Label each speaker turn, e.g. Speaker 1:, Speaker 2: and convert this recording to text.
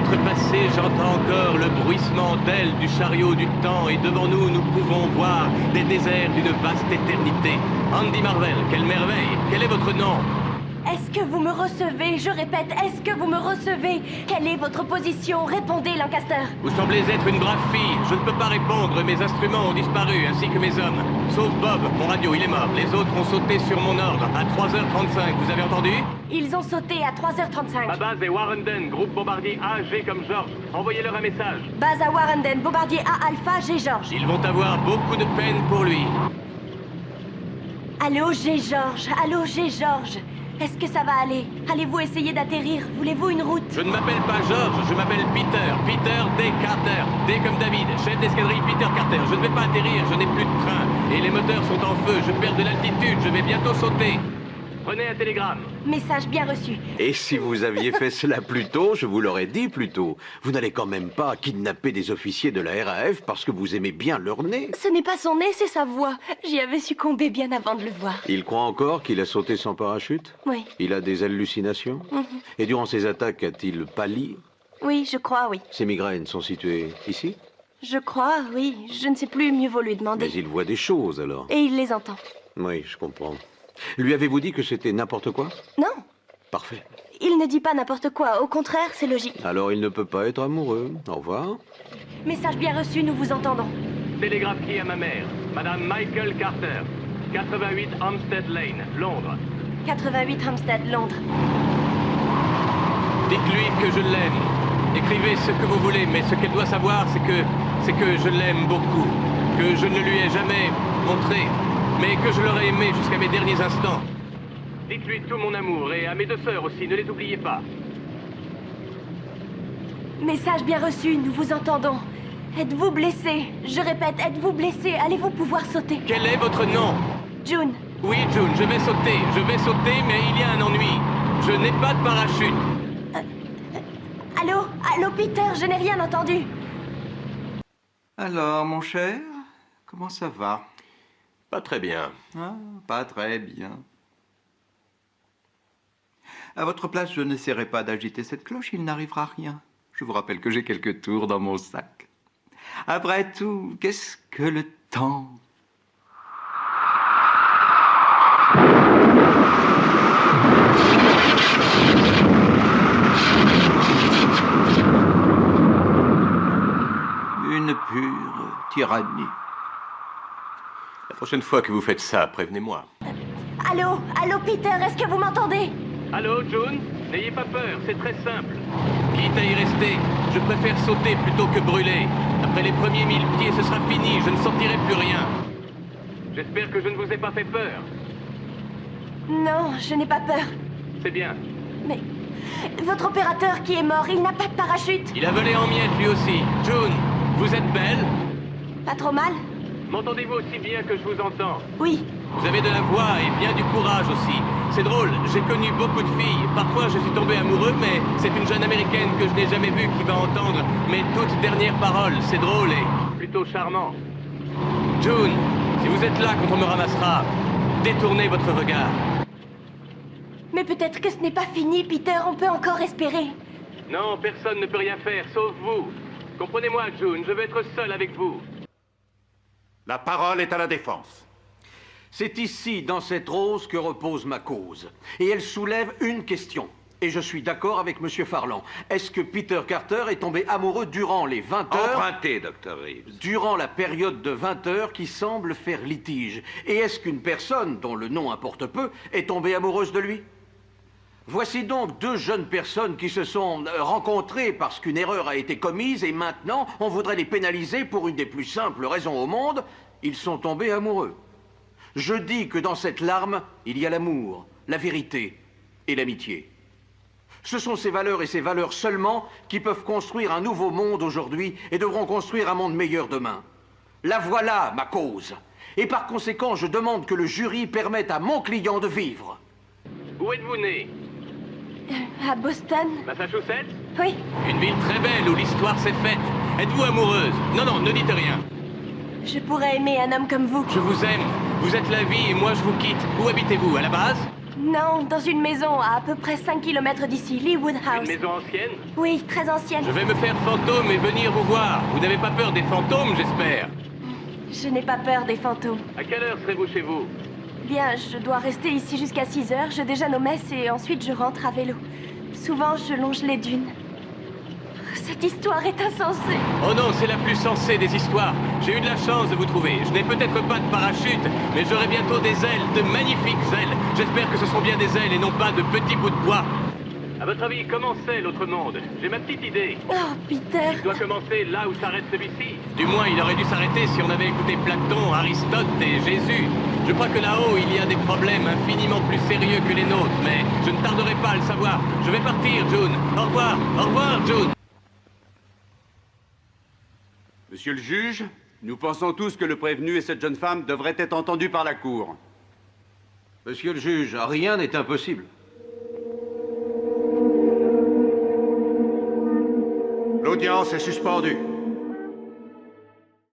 Speaker 1: kilomètres passés, j'entends encore le bruissement d'ailes du chariot du temps et devant nous, nous pouvons voir des déserts d'une vaste éternité. Andy Marvel, quelle merveille! Quel est votre nom?
Speaker 2: Est-ce que vous me recevez? Je répète, est-ce que vous me recevez? Quelle est votre position? Répondez, Lancaster.
Speaker 1: Vous semblez être une brave fille. Je ne peux pas répondre, mes instruments ont disparu, ainsi que mes hommes. Sauf Bob, mon radio, il est mort. Les autres ont sauté sur mon ordre, à 3h35, vous avez entendu?
Speaker 2: Ils ont sauté à 3h35.
Speaker 1: Ma base est Warrenden, groupe bombardier AG comme George. Envoyez-leur un message.
Speaker 2: Base à Warrenden, bombardier A Alpha, G George.
Speaker 1: Ils vont avoir beaucoup de peine pour lui.
Speaker 2: Allô, G George. Allô, G George. Est-ce que ça va aller? Allez-vous essayer d'atterrir? Voulez-vous une route?
Speaker 1: Je ne m'appelle pas George, je m'appelle Peter. Peter D. Carter. D comme David, chef d'escadrille Peter Carter. Je ne vais pas atterrir, je n'ai plus de train. Et les moteurs sont en feu, je perds de l'altitude, je vais bientôt sauter. Prenez un télégramme.
Speaker 2: Message bien reçu.
Speaker 3: Et si vous aviez fait cela plus tôt, je vous l'aurais dit plus tôt. Vous n'allez quand même pas kidnapper des officiers de la RAF parce que vous aimez bien leur nez.
Speaker 2: Ce n'est pas son nez, c'est sa voix. J'y avais succombé bien avant de le voir.
Speaker 3: Il croit encore qu'il a sauté sans parachute?
Speaker 2: Oui.
Speaker 3: Il a des hallucinations? Et durant ses attaques, a-t-il pâli?
Speaker 2: Oui, je crois, oui.
Speaker 3: Ses migraines sont situées ici?
Speaker 2: Je crois, oui. Je ne sais plus, mieux vaut lui demander.
Speaker 3: Mais il voit des choses alors.
Speaker 2: Et il les entend.
Speaker 3: Oui, je comprends. Lui avez-vous dit que c'était n'importe quoi?
Speaker 2: Non,
Speaker 3: Parfait.
Speaker 2: il ne dit pas n'importe quoi. Au contraire, c'est logique.
Speaker 3: Alors il ne peut pas être amoureux. Au revoir.
Speaker 2: Message bien reçu, nous vous entendons.
Speaker 1: Télégraphié à ma mère, Madame Michael Carter. 88 Hampstead Lane, Londres.
Speaker 2: 88 Hampstead, Londres.
Speaker 1: Dites-lui que je l'aime. Écrivez ce que vous voulez, mais ce qu'elle doit savoir, c'est que je l'aime beaucoup. Que je ne lui ai jamais montré, mais que je l'aurais aimé jusqu'à mes derniers instants. Dites-lui tout mon amour, et à mes deux sœurs aussi, ne les oubliez pas.
Speaker 2: Message bien reçu, nous vous entendons. Êtes-vous blessé? Je répète, êtes-vous blessé? Allez-vous pouvoir sauter?
Speaker 1: Quel est votre nom?
Speaker 2: June.
Speaker 1: Oui, June, je vais sauter, mais il y a un ennui. Je n'ai pas de parachute.
Speaker 2: Allô? Allô, Peter, je n'ai rien entendu.
Speaker 4: Alors, mon cher, comment ça va?
Speaker 1: Pas très bien.
Speaker 4: Ah, pas très bien. À votre place, je n'essaierai pas d'agiter cette cloche, il n'arrivera rien. Je vous rappelle que j'ai quelques tours dans mon sac. Après tout, qu'est-ce que le temps? Une pure tyrannie.
Speaker 1: La prochaine fois que vous faites ça, prévenez-moi.
Speaker 2: Allô? Allô, Peter, est-ce que vous m'entendez?
Speaker 1: Allô, June? N'ayez pas peur, c'est très simple. Quitte à y rester, je préfère sauter plutôt que brûler. Après les premiers 1000 pieds, ce sera fini, je ne sentirai plus rien. J'espère que je ne vous ai pas fait peur.
Speaker 2: Non, je n'ai pas peur.
Speaker 1: C'est bien.
Speaker 2: Mais votre opérateur qui est mort, il n'a pas de parachute.
Speaker 1: Il a volé en miettes lui aussi. June, vous êtes belle?
Speaker 2: Pas trop mal?
Speaker 1: M'entendez-vous aussi bien que je vous entends?
Speaker 2: Oui.
Speaker 1: Vous avez de la voix et bien du courage aussi. C'est drôle, j'ai connu beaucoup de filles. Parfois, je suis tombé amoureux, mais c'est une jeune américaine que je n'ai jamais vue qui va entendre mes toutes dernières paroles. C'est drôle et plutôt charmant. June, si vous êtes là quand on me ramassera, détournez votre regard.
Speaker 2: Mais peut-être que ce n'est pas fini, Peter, on peut encore espérer.
Speaker 1: Non, personne ne peut rien faire, sauf vous. Comprenez-moi, June, je veux être seul avec vous.
Speaker 5: La parole est à la défense.
Speaker 3: C'est ici, dans cette rose, que repose ma cause. Et elle soulève une question. Et je suis d'accord avec M. Farland. Est-ce que Peter Carter est tombé amoureux durant les 20 heures...
Speaker 5: Empruntez, Dr. Reeves.
Speaker 3: Durant la période de 20 heures qui semble faire litige. Et est-ce qu'une personne, dont le nom importe peu, est tombée amoureuse de lui? Voici donc deux jeunes personnes qui se sont rencontrées parce qu'une erreur a été commise et maintenant, on voudrait les pénaliser pour une des plus simples raisons au monde. Ils sont tombés amoureux. Je dis que dans cette larme, il y a l'amour, la vérité et l'amitié. Ce sont ces valeurs et ces valeurs seulement qui peuvent construire un nouveau monde aujourd'hui et devront construire un monde meilleur demain. La voilà, ma cause. Et par conséquent, je demande que le jury permette à mon client de vivre.
Speaker 1: Où êtes-vous né?
Speaker 2: À Boston?
Speaker 1: Massachusetts?
Speaker 2: Oui.
Speaker 1: Une ville très belle où l'histoire s'est faite. Êtes-vous amoureuse? Non, non, ne dites rien.
Speaker 2: Je pourrais aimer un homme comme vous.
Speaker 1: Je vous aime. Vous êtes la vie et moi je vous quitte. Où habitez-vous? À la base?
Speaker 2: Non, dans une maison à peu près 5 km d'ici, Leewood
Speaker 1: Une
Speaker 2: House.
Speaker 1: maison ancienne?
Speaker 2: Oui, très ancienne.
Speaker 1: Je vais me faire fantôme et venir vous voir. Vous n'avez pas peur des fantômes, j'espère?
Speaker 2: Je n'ai pas peur des fantômes.
Speaker 1: À quelle heure serez-vous chez vous?
Speaker 2: Bien, je dois rester ici jusqu'à 6 heures. Je déjeune aux messes et ensuite je rentre à vélo. Souvent, je longe les dunes. Cette histoire est insensée.
Speaker 1: Oh non, c'est la plus sensée des histoires. J'ai eu de la chance de vous trouver. Je n'ai peut-être pas de parachute, mais j'aurai bientôt des ailes, de magnifiques ailes. J'espère que ce sont bien des ailes et non pas de petits bouts de bois. À votre avis, comment c'est l'autre monde? J'ai ma petite idée.
Speaker 2: Oh, Peter.
Speaker 1: Il doit commencer là où s'arrête celui-ci. Du moins, il aurait dû s'arrêter si on avait écouté Platon, Aristote et Jésus. Je crois que là-haut, il y a des problèmes infiniment plus sérieux que les nôtres, mais je ne tarderai pas à le savoir. Je vais partir, June. Au revoir, June.
Speaker 6: Monsieur le juge, nous pensons tous que le prévenu et cette jeune femme devraient être entendus par la cour.
Speaker 3: Monsieur le juge, rien n'est impossible.
Speaker 5: L'audience est suspendue.